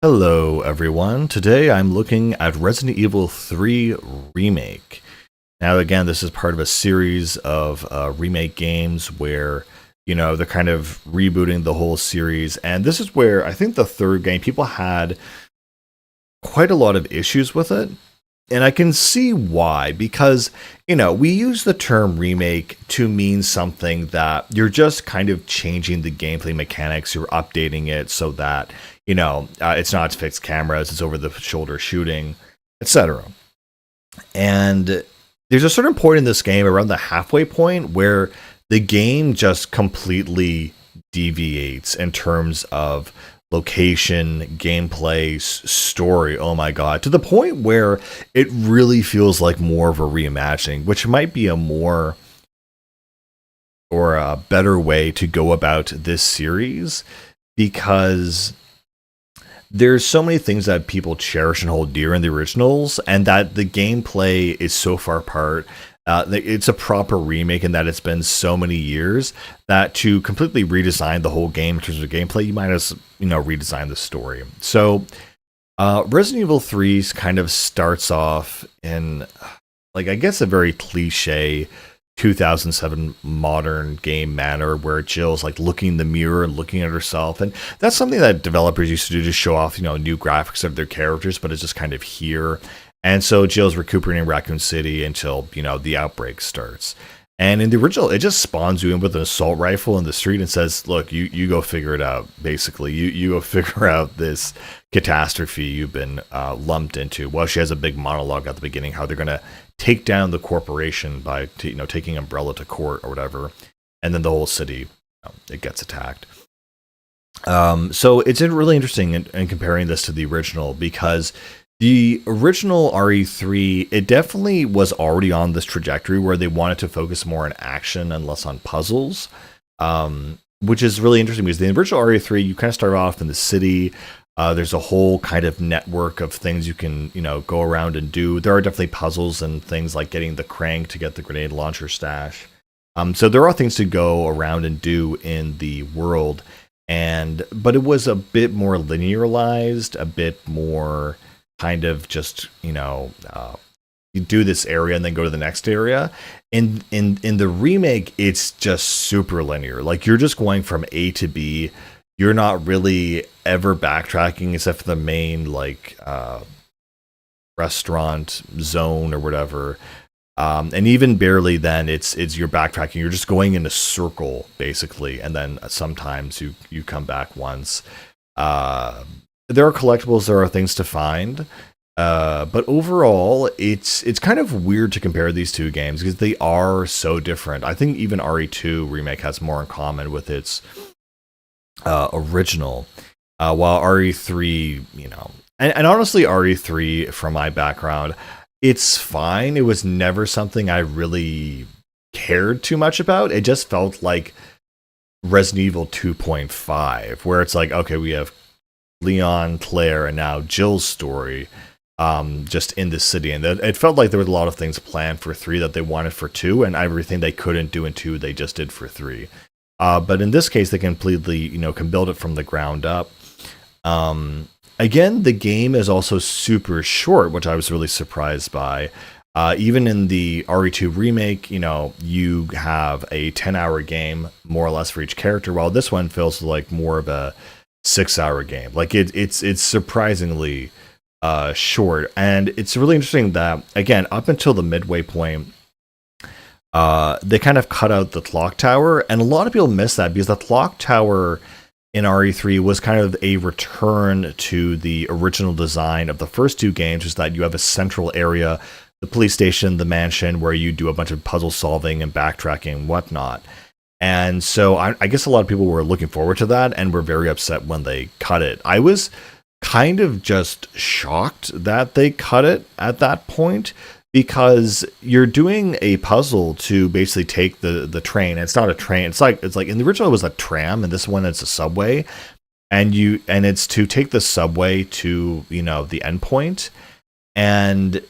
Hello, everyone. Today I'm looking at Resident Evil 3 Remake. Now, again, this is part of a series of remake games where, they're kind of rebooting the whole series. And this is where I think the third game, people had quite a lot of issues with it. And I can see why, because, we use the term remake to mean something that you're just kind of changing the gameplay mechanics, you're updating it so that, it's not fixed cameras, it's over the shoulder shooting, etc. And there's a certain point in this game around the halfway point where the game just completely deviates in terms of location, gameplay, story. Oh my god, to the point where it really feels like more of a reimagining, which might be a more or a better way to go about this series, because there's so many things that people cherish and hold dear in the originals, and that the gameplay is so far apart. It's a proper remake in that it's been so many years that to completely redesign the whole game in terms of gameplay, you might as redesign the story. So, Resident Evil 3 kind of starts off in, like, I guess a very cliche 2007 modern game manner where Jill's like looking in the mirror and looking at herself, and that's something that developers used to do to show off new graphics of their characters, but it's just kind of here. And so Jill's recuperating in Raccoon City until the outbreak starts. And in the original, it just spawns you in with an assault rifle in the street and says, look, you go figure it out. Basically, you go figure out this catastrophe you've been lumped into. Well, she has a big monologue at the beginning how they're going to take down the corporation by taking Umbrella to court or whatever, and then the whole city it gets attacked. So it's really interesting in comparing this to the original, because the original RE3, it definitely was already on this trajectory where they wanted to focus more on action and less on puzzles, which is really interesting because the original RE3, you kind of start off in the city. There's a whole kind of network of things you can, go around and do. There are definitely puzzles and things like getting the crank to get the grenade launcher stash. So there are things to go around and do in the world, but it was a bit more linearized, a bit more kind of just you do this area and then go to the next area. In the remake, it's just super linear. Like, you're just going from A to B. You're not really ever backtracking except for the main restaurant zone or whatever. And even barely then, it's you're backtracking. You're just going in a circle basically, and then sometimes you come back once. There are collectibles, there are things to find, but overall, it's kind of weird to compare these two games because they are so different. I think even RE2 Remake has more in common with its original, while RE3, and honestly, RE3, from my background, it's fine. It was never something I really cared too much about. It just felt like Resident Evil 2.5, where it's like, okay, we have Leon, Claire, and now Jill's story, just in the city, and it felt like there was a lot of things planned for 3 that they wanted for 2, and everything they couldn't do in 2 they just did for 3. But in this case, they completely can build it from the ground up. Again, the game is also super short, which I was really surprised by. Even in the RE2 remake, you have a 10-hour game more or less for each character, while this one feels like more of a 6-hour game. Like, it's surprisingly short, and it's really interesting that, again, up until the midway point, they kind of cut out the clock tower, and a lot of people miss that because the clock tower in RE3 was kind of a return to the original design of the first 2 games, is that you have a central area, the police station, the mansion, where you do a bunch of puzzle solving and backtracking and whatnot. And so I guess a lot of people were looking forward to that and were very upset when they cut it. I was kind of just shocked that they cut it at that point, because you're doing a puzzle to basically take the train. It's not a train. It's like in the original it was a tram, and this one it's a subway, and it's to take the subway to the endpoint. And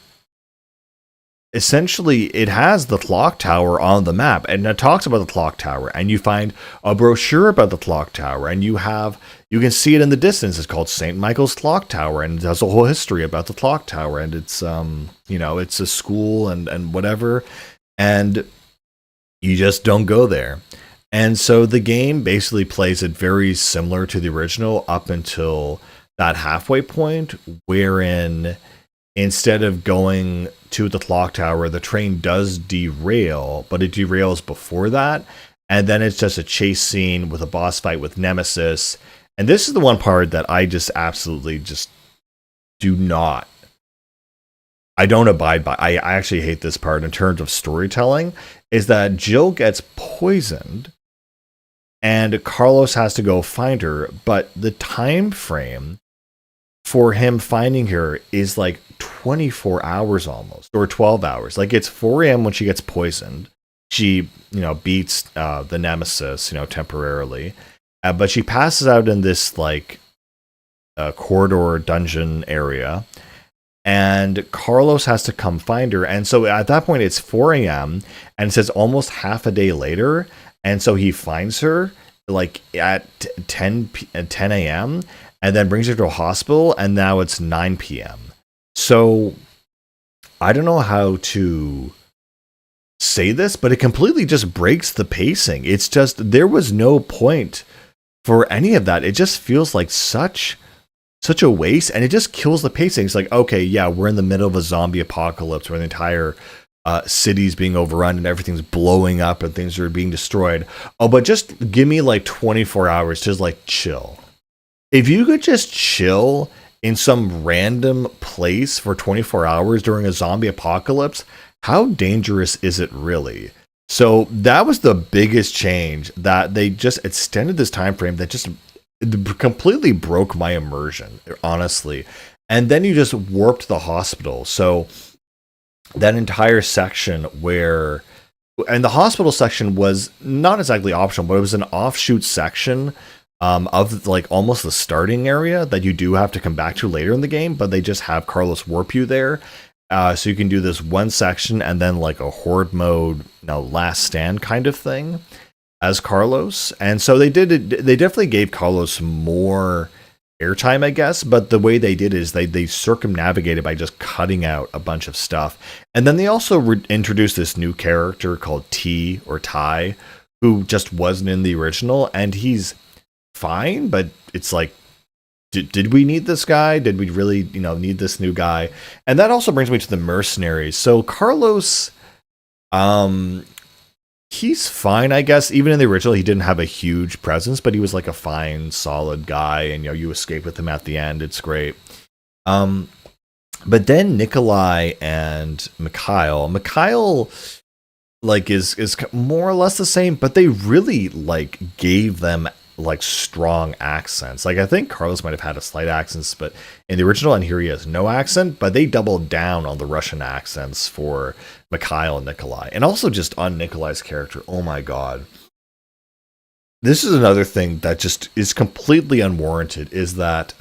essentially it has the clock tower on the map, and it talks about the clock tower, and you find a brochure about the clock tower, and you can see it in the distance. It's called St. Michael's Clock Tower, and it has a whole history about the clock tower, and it's it's a school and whatever, and you just don't go there. And so the game basically plays it very similar to the original up until that halfway point, wherein instead of going to the clock tower, the train does derail, but it derails before that. And then it's just a chase scene with a boss fight with Nemesis. And this is the one part that I just absolutely just do not. I don't abide by. I actually hate this part in terms of storytelling, is that Jill gets poisoned and Carlos has to go find her, but the time frame for him finding her is like 24 hours almost, or 12 hours. Like it's 4 a.m. when she gets poisoned. She, beats the Nemesis, temporarily. But she passes out in this like corridor dungeon area. And Carlos has to come find her. And so at that point, it's 4 a.m. and it says almost half a day later. And so he finds her like at 10 a.m. and then brings her to a hospital. And now it's 9 p.m. So I don't know how to say this, but it completely just breaks the pacing. It's just, there was no point for any of that. It just feels like such a waste, and it just kills the pacing. It's like, okay, yeah, we're in the middle of a zombie apocalypse where the entire city's being overrun and everything's blowing up and things are being destroyed. Oh, but just give me like 24 hours to just like chill. If you could just chill in some random place for 24 hours during a zombie apocalypse, how dangerous is it really? So that was the biggest change, that they just extended this time frame that just completely broke my immersion, honestly. And then you just warped the hospital. So that entire section and the hospital section was not exactly optional, but it was an offshoot section of like almost the starting area that you do have to come back to later in the game, but they just have Carlos warp you there. So you can do this one section and then like a horde mode, last stand kind of thing as Carlos. And so they definitely gave Carlos more airtime, I guess, but the way they did it is they circumnavigated by just cutting out a bunch of stuff. And then they also introduced this new character called T or Ty, who just wasn't in the original, and he's fine, but it's like, did we need this guy? Did we really, need this new guy? And that also brings me to the mercenaries. So Carlos, he's fine, I guess. Even in the original, he didn't have a huge presence, but he was like a fine, solid guy, and you escape with him at the end. It's great. But then Nikolai and Mikhail like is more or less the same, but they really like gave them like strong accents. Like I think Carlos might have had a slight accent, but in the original and here he has no accent, but they doubled down on the Russian accents for Mikhail and Nikolai. And also just on Nikolai's character, oh my god. This is another thing that just is completely unwarranted, is that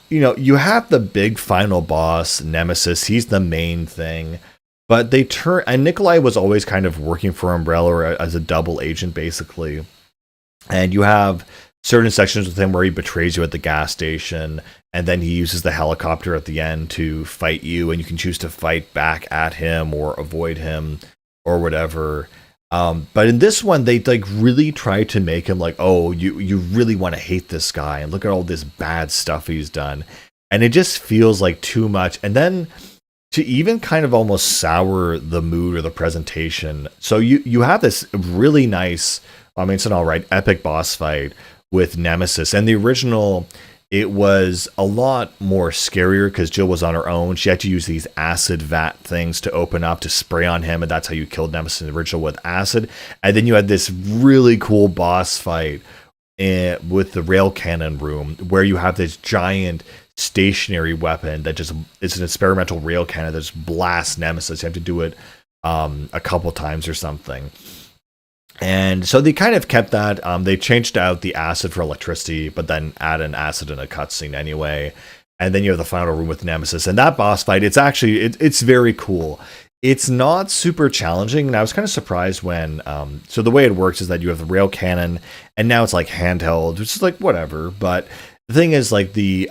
you have the big final boss, Nemesis, he's the main thing. But and Nikolai was always kind of working for Umbrella or as a double agent, basically. And you have certain sections with him where he betrays you at the gas station, and then he uses the helicopter at the end to fight you, and you can choose to fight back at him or avoid him or whatever. But in this one, they like really try to make him like, oh, you really want to hate this guy, and look at all this bad stuff he's done. And it just feels like too much. And then to even kind of almost sour the mood or the presentation. So you have this really nice, it's an alright epic boss fight with Nemesis. And the original, it was a lot more scarier because Jill was on her own. She had to use these acid vat things to open up to spray on him, and that's how you killed Nemesis in the original, with acid. And then you had this really cool boss fight with the rail cannon room, where you have this giant stationary weapon that just, it's an experimental rail cannon that just blasts Nemesis. You have to do it a couple times or something. And so they kind of kept that. They changed out the acid for electricity, but then add an acid in a cutscene anyway. and then you have the final room with Nemesis. And that boss fight, it's actually it's very cool. It's not super challenging, and I was kind of surprised when. So the way it works is that you have the rail cannon, and now it's like handheld, which is like whatever. But the thing is, like the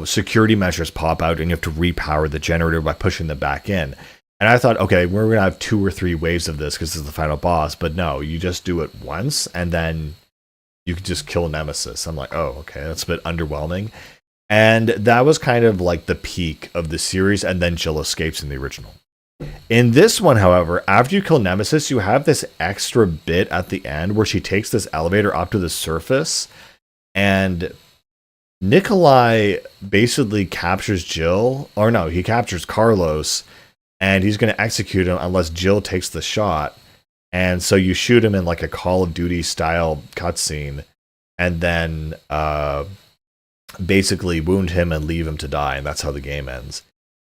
security measures pop out, and you have to repower the generator by pushing them back in. And I thought, okay, we're gonna have 2 or 3 waves of this because this is the final boss. But no, you just do it once, and then you can just kill Nemesis. I'm like, oh, okay, that's a bit underwhelming. And that was kind of like the peak of the series, and then Jill escapes in the original. In this one, however, after you kill Nemesis, you have this extra bit at the end where she takes this elevator up to the surface, and Nikolai basically captures Jill, or no, he captures Carlos, and he's going to execute him unless Jill takes the shot. And so you shoot him in like a Call of Duty style cutscene, and then basically wound him and leave him to die, and that's how the game ends.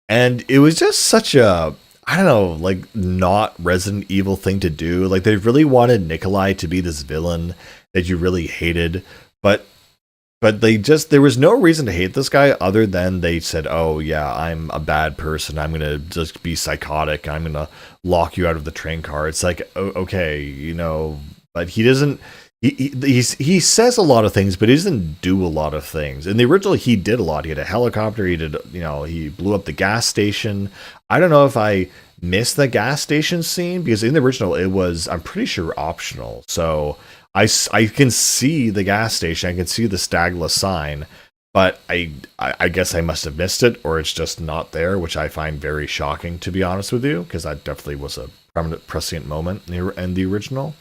And it was just such a, I don't know, like not Resident Evil thing to do. Like they really wanted Nikolai to be this villain that you really hated, but there was no reason to hate this guy other than they said, oh yeah, I'm a bad person, I'm gonna just be psychotic, I'm gonna lock you out of the train car. It's like, okay, but he doesn't. He says a lot of things, but he doesn't do a lot of things. In the original, he did a lot. He had a helicopter. He did, he blew up the gas station. I don't know if I missed the gas station scene because in the original it was, I'm pretty sure, optional. So I can see the gas station. I can see the Stagla sign, but I guess I must have missed it, or it's just not there, which I find very shocking, to be honest with you, because that definitely was a prominent prescient moment in the original.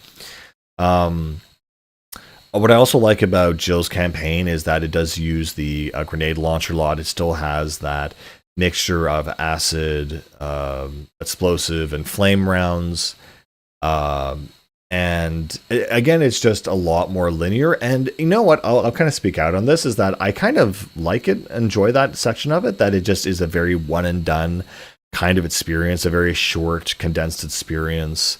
What I also like about Jill's campaign is that it does use the grenade launcher a lot. It still has that mixture of acid, explosive, and flame rounds. And again, it's just a lot more linear. And you know what? I'll kind of speak out on this, is that I kind of like it, enjoy that section of it, that it just is a very one and done kind of experience, a very short, condensed experience.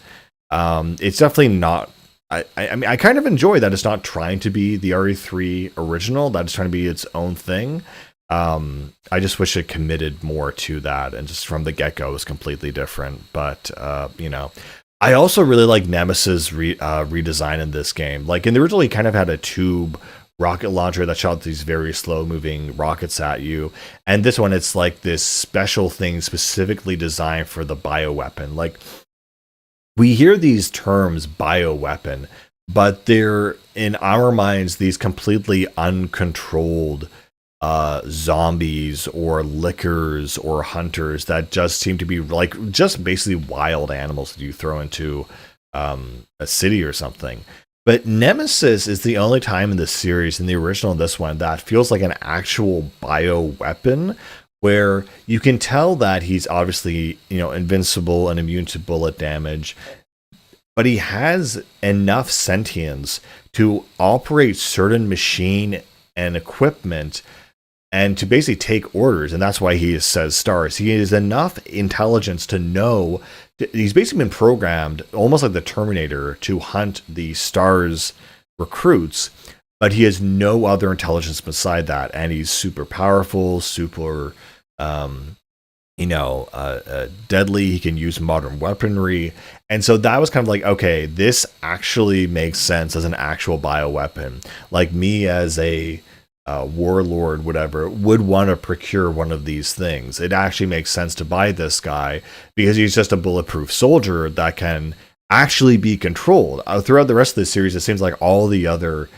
It's definitely not. I mean, I kind of enjoy that it's not trying to be the RE3 original, that it's trying to be its own thing. I just wish it committed more to that, and just from the get-go was completely different. But, I also really like Nemesis redesign in this game. Like in the original, he kind of had a tube rocket launcher that shot these very slow-moving rockets at you. And this one, it's like this special thing specifically designed for the bioweapon. Like, we hear these terms bioweapon, but they're, in our minds, these completely uncontrolled zombies or lickers or hunters that just seem to be like just basically wild animals that you throw into a city or something. But Nemesis is the only time in the series, in the original and this one, that feels like an actual bioweapon, where you can tell that he's obviously, invincible and immune to bullet damage, but he has enough sentience to operate certain machine and equipment and to basically take orders. And that's why he says stars. He has enough intelligence to know. He's basically been programmed, almost like the Terminator, to hunt the stars recruits, but he has no other intelligence beside that. And he's super powerful, super deadly. He can use modern weaponry. And so that was kind of like, okay, this actually makes sense as an actual bioweapon. Like me as a warlord, whatever, would want to procure one of these things. It actually makes sense to buy this guy because he's just a bulletproof soldier that can actually be controlled. Throughout the rest of the series, it seems like all the other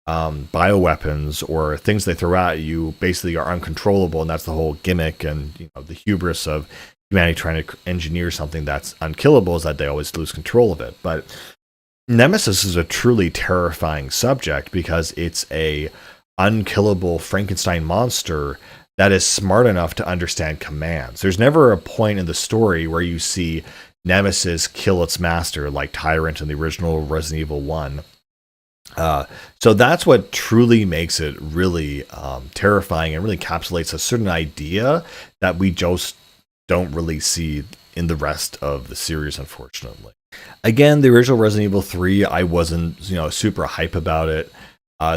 bioweapons or things they throw at you basically are uncontrollable, and that's the whole gimmick and the hubris of humanity trying to engineer something that's unkillable, is that they always lose control of it. But Nemesis is a truly terrifying subject because it's a unkillable Frankenstein monster that is smart enough to understand commands. There's never a point in the story where you see Nemesis kill its master like Tyrant in the original Resident Evil 1. So that's what truly makes it really terrifying and really encapsulates a certain idea that we just don't really see in the rest of the series, unfortunately. Again, the original Resident Evil 3, I wasn't super hype about it.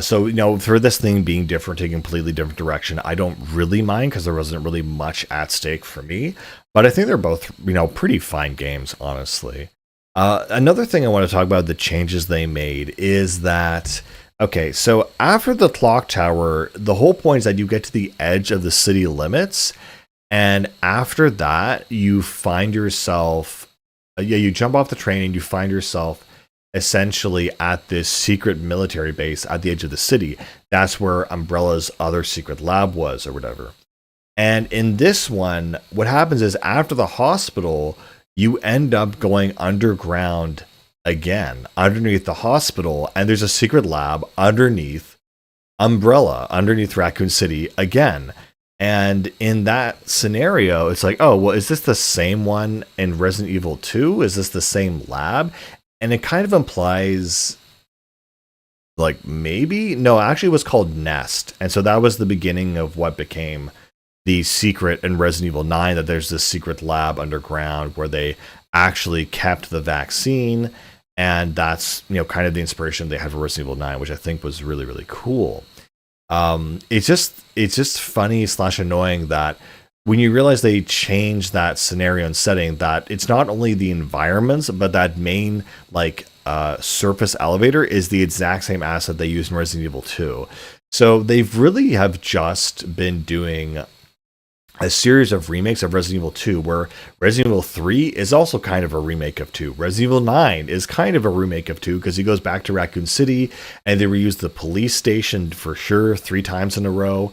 So, for this thing being different, a completely different direction, I don't really mind because there wasn't really much at stake for me. But I think they're both, pretty fine games, honestly. Another thing I want to talk about, the changes they made, is that, okay, so after the clock tower, the whole point is that you get to the edge of the city limits. And after that, you find yourself, you jump off the train and you find yourself essentially at this secret military base at the edge of the city. That's where Umbrella's other secret lab was, or whatever. And in this one, what happens is after the hospital, you end up going underground again, underneath the hospital, and there's a secret lab underneath Umbrella, underneath Raccoon City again. And in that scenario, it's like, oh, well, is this the same one in Resident Evil 2? Is this the same lab? And it kind of implies, like, maybe? No, actually it was called Nest. And so that was the beginning of what became the secret in Resident Evil 9, that there's this secret lab underground where they actually kept the vaccine. And that's, kind of the inspiration they had for Resident Evil 9, which I think was really, really cool. It's just funny / annoying that when you realize they changed that scenario and setting, that it's not only the environments, but that main surface elevator is the exact same asset they used in Resident Evil 2. So they've really have just been doing a series of remakes of Resident Evil 2, where Resident Evil 3 is also kind of a remake of 2. Resident Evil 9 is kind of a remake of 2 because he goes back to Raccoon City and they reused the police station for sure 3 times in a row.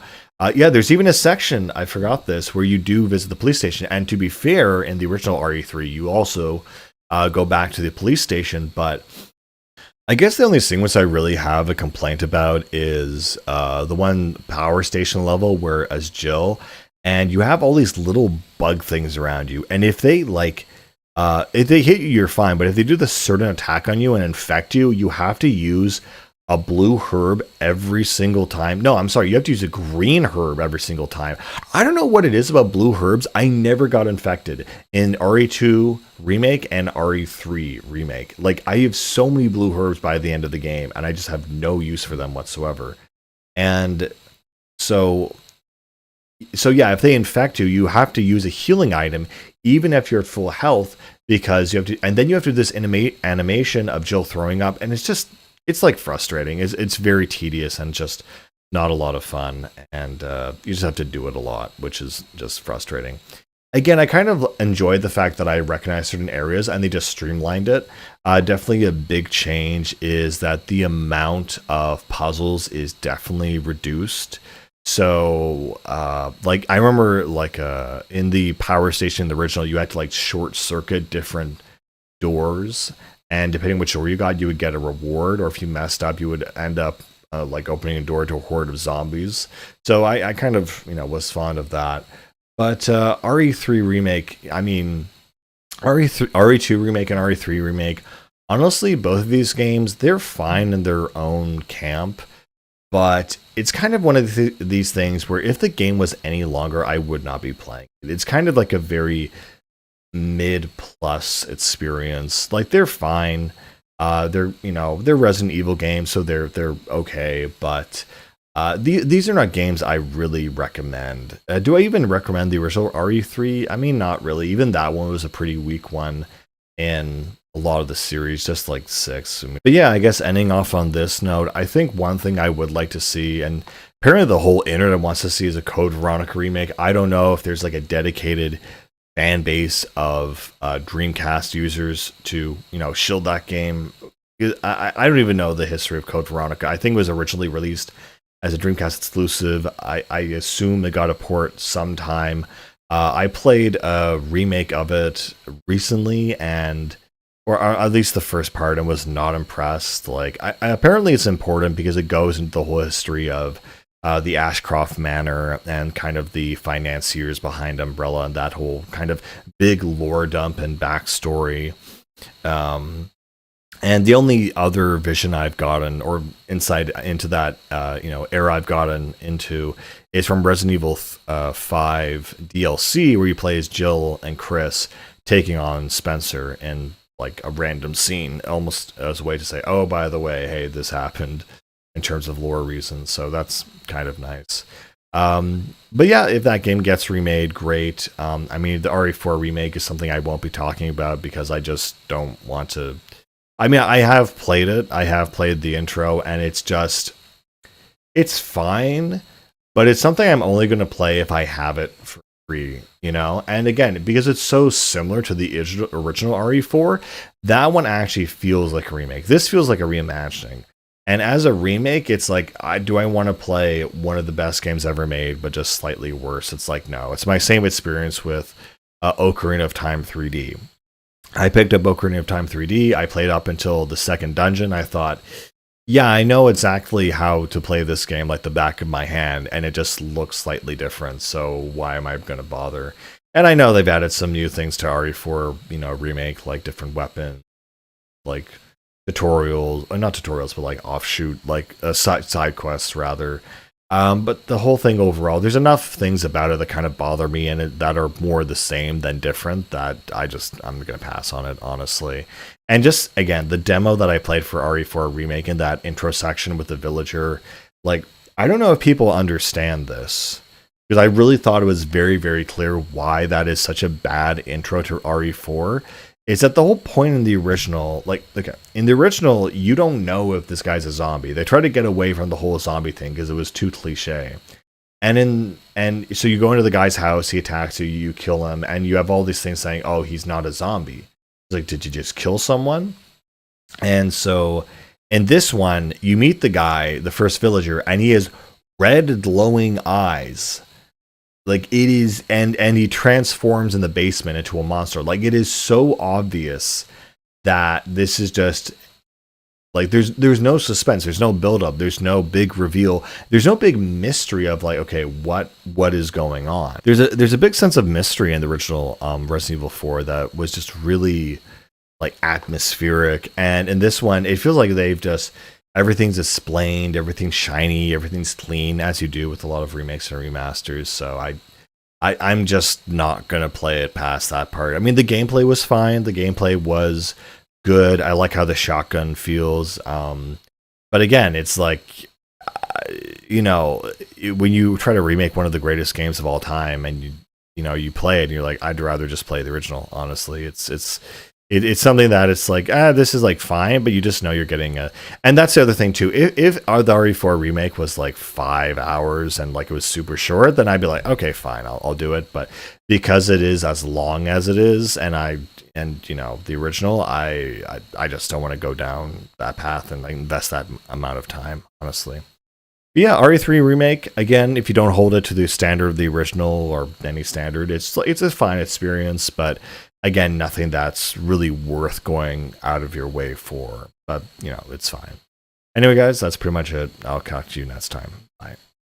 Yeah, there's even a section, I forgot this, where you do visit the police station. And to be fair, in the original RE3, you also go back to the police station. But I guess the only sequence I really have a complaint about is the one power station level where as Jill, and you have all these little bug things around you. And if they if they hit you, you're fine. But if they do the certain attack on you and infect you, you have to use a blue herb every single time. No, I'm sorry. You have to use a green herb every single time. I don't know what it is about blue herbs. I never got infected in RE2 remake and RE3 remake. Like, I have so many blue herbs by the end of the game, and I just have no use for them whatsoever. And so yeah, if they infect you, you have to use a healing item, even if you're at full health, because you have to, and then you have to do this animation of Jill throwing up, and it's like frustrating. It's very tedious and just not a lot of fun, and you just have to do it a lot, which is just frustrating. Again, I kind of enjoyed the fact that I recognized certain areas and they just streamlined it. Definitely a big change is that the amount of puzzles is definitely reduced. So, I remember, in the power station, the original, you had to, short circuit different doors, and depending which door you got, you would get a reward, or if you messed up, you would end up, opening a door to a horde of zombies. So I kind of, was fond of that. But, RE3 remake, RE2 remake and RE3 remake, honestly, both of these games, they're fine in their own camp. But it's kind of one of these things where if the game was any longer, I would not be playing it. It's kind of like a very mid-plus experience. Like, they're fine. They're Resident Evil games, so they're okay. But these are not games I really recommend. Do I even recommend the original RE3? I mean, not really. Even that one was a pretty weak one in a lot of the series, just like 6. But yeah, I guess ending off on this note, I think one thing I would like to see, and apparently the whole internet wants to see, is a Code Veronica remake. I don't know if there's a dedicated fan base of Dreamcast users to, shield that game. I don't even know the history of Code Veronica. I think it was originally released as a Dreamcast exclusive. I assume it got a port sometime. I played a remake of it recently, or at least the first part, and was not impressed. Apparently it's important because it goes into the whole history of the Ashcroft Manor and kind of the financiers behind Umbrella and that whole kind of big lore dump and backstory. And the only other vision I've gotten, or insight into that era I've gotten into, is from Resident Evil 5 DLC, where you play as Jill and Chris taking on Spencer in a random scene, almost as a way to say, oh, by the way, hey, this happened. in terms of lore reasons. So that's kind of nice. But yeah, if that game gets remade, great. I mean, the RE4 remake is something I won't be talking about because I just don't want to. I mean, I have played it. I have played the intro, and it's fine, but it's something I'm only going to play if I have it for free, you know? And again, because it's so similar to the original RE4, that one actually feels like a remake. This feels like a reimagining. And as a remake, it's like, do I want to play one of the best games ever made, but just slightly worse? It's like, no. It's my same experience with Ocarina of Time 3D. I picked up Ocarina of Time 3D. I played up until the second dungeon. I thought, yeah, I know exactly how to play this game like the back of my hand, and it just looks slightly different. So why am I going to bother? And I know they've added some new things to RE4, remake, like different weapons, like tutorials, not tutorials, but like offshoot, like side quests rather. But the whole thing overall, there's enough things about it that kind of bother me and that are more the same than different that I'm going to pass on it, honestly. And just, again, the demo that I played for RE4 Remake in that intro section with the villager, like, I don't know if people understand this, because I really thought it was very, very clear why that is such a bad intro to RE4. Is that the whole point in the original, in the original, you don't know if this guy's a zombie. They try to get away from the whole zombie thing because it was too cliche. And so you go into the guy's house, he attacks you, you kill him, and you have all these things saying, oh, he's not a zombie. It's like, did you just kill someone? And so in this one, you meet the guy, the first villager, and he has red glowing eyes. Like, it is, and he transforms in the basement into a monster. Like, it is so obvious that this is just like, there's no suspense, there's no build up, there's no big reveal, there's no big mystery of like, okay, what is going on. There's a big sense of mystery in the original Resident Evil 4 that was just really like atmospheric, and in this one, it feels like they've just everything's explained, everything's shiny, everything's clean, as you do with a lot of remakes and remasters. So I'm just not gonna play it past that part. I mean, the gameplay was fine. The gameplay was good. I like how the shotgun feels. But again, it's like, when you try to remake one of the greatest games of all time, and you play it, and you're like, I'd rather just play the original. Honestly, it's something that it's like, this is like fine, but you just know you're getting a. And that's the other thing too. If the RE4 remake was like 5 hours and like it was super short, then I'd be like, okay, fine, I'll do it. But because it is as long as it is, and the original, I just don't want to go down that path and invest that amount of time, honestly. But yeah, RE3 remake, again, if you don't hold it to the standard of the original or any standard, it's a fine experience, but again, nothing that's really worth going out of your way for. But, it's fine. Anyway, guys, that's pretty much it. I'll talk to you next time. Bye.